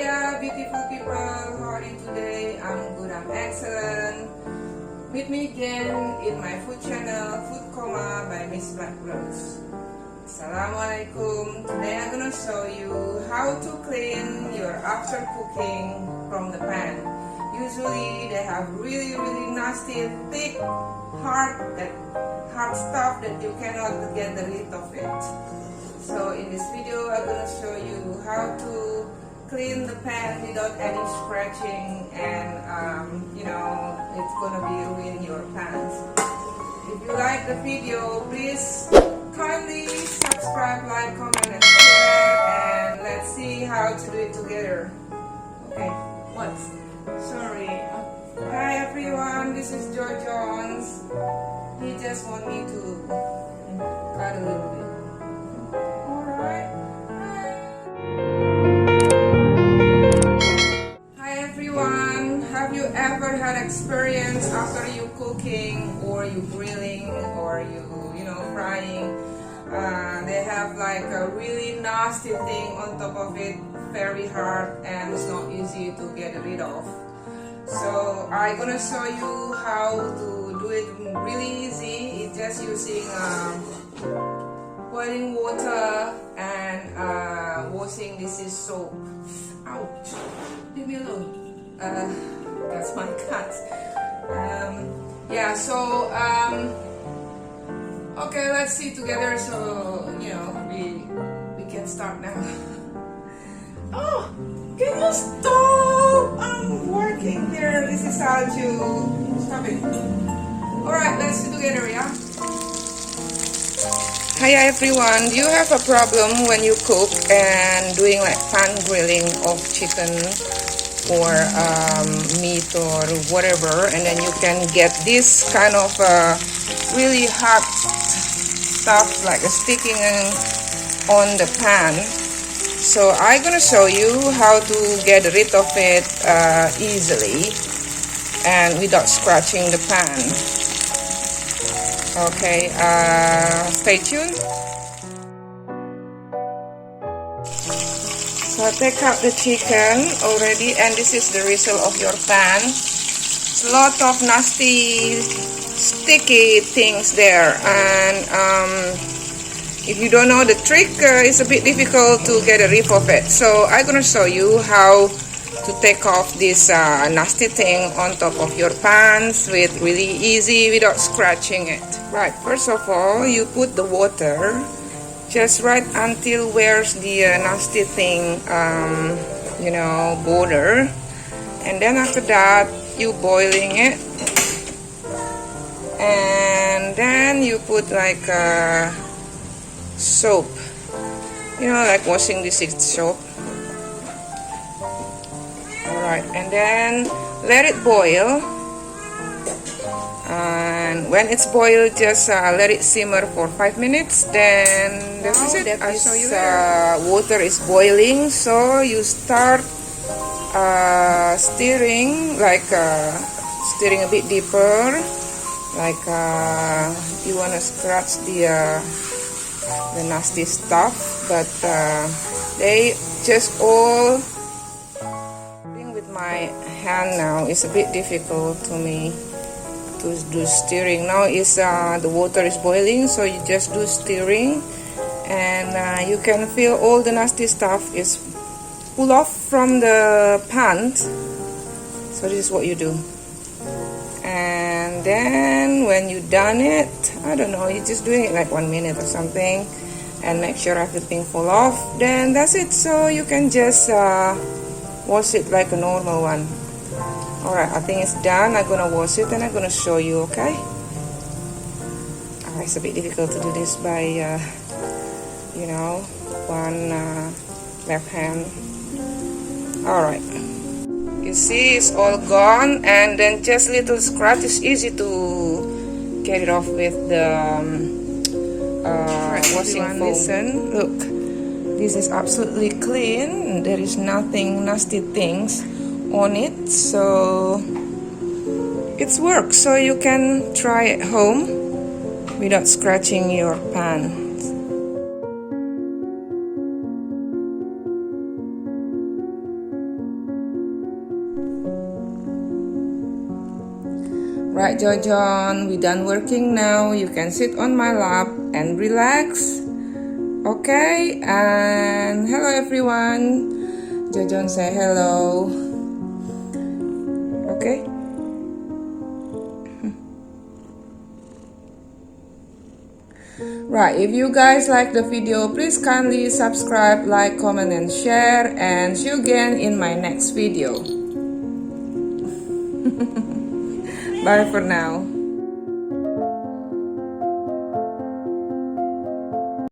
Hiya, beautiful people. How are you today? I'm good, I'm excellent. Meet me again in my food channel, FoodComa by MissBlackRose. Assalamualaikum. Today I'm gonna show you how to clean your after cooking from the pan. Usually they have really nasty, thick, hard stuff that you cannot get rid of it. So in this video I'm gonna show you how to clean the pan without any scratching, and it's gonna be ruin your pans. If you like the video, please kindly subscribe, like, comment, and share, and let's see how to do it together. Okay, what? Sorry. Hi everyone, this is Joe Jones. He just want me to cut a little bit. Alright. Hi everyone. Have you ever had experience after you cooking or you grilling or you frying? They have like a really nasty thing on top of it, very hard, and it's not easy to get rid of. So I'm gonna show you how to do it really easy. It's just using boiling water and washing. This is soap. Ouch! Leave me alone. That's my cat. Okay, let's see together. So we can start now. Oh, can you stop? I'm working here. This is how to stop it. Alright, let's do together, yeah? Hi everyone. Do you have a problem when you cook and doing like pan grilling of chicken or meat or whatever, and then you can get this kind of really hot stuff like sticking on the pan? So I'm gonna show you how to get rid of it easily and without scratching the pan. Okay, stay tuned. So take out the chicken already, and this is the result of your pan. It's a lot of nasty sticky things there, and if you don't know the trick, it's a bit difficult to get rid of it. So I'm gonna show you how to take off this nasty thing on top of your pans with really easy without scratching it. Right, first of all, you put the water just right until where's the nasty thing border, and then after that you boiling it, and then you put like soap, like washing dishes soap. Alright, and then let it boil, and when it's boiled, just let it simmer for 5 minutes. Then this is it. I show you water is boiling, so you start stirring, like stirring a bit deeper, like you want to scratch the nasty stuff, but they just all with my hand now. It's a bit difficult to me to do stirring. Now is the water is boiling, so you just do stirring, and you can feel all the nasty stuff is pull off from the pan. So this is what you do. And then when you done it, I don't know, you're just doing it like 1 minute or something, and make sure everything fall off. Then that's it. So you can just wash it like a normal one. Alright, I think it's done. I'm gonna wash it and I'm gonna show you, okay? It's a bit difficult to do this by one left hand. Alright, you see it's all gone, and then just little scratch. Is easy to get it off with the washing foam. Listen, look, this is absolutely clean. There is nothing nasty things on it, so it's work. So you can try at home without scratching your pan. Right, Jojon, we done working now. You can sit on my lap and relax. Okay, and hello everyone. Jojon say hello. Okay. Right, if you guys like the video, please kindly subscribe, like, comment, and share. And see you again in my next video. Bye for now.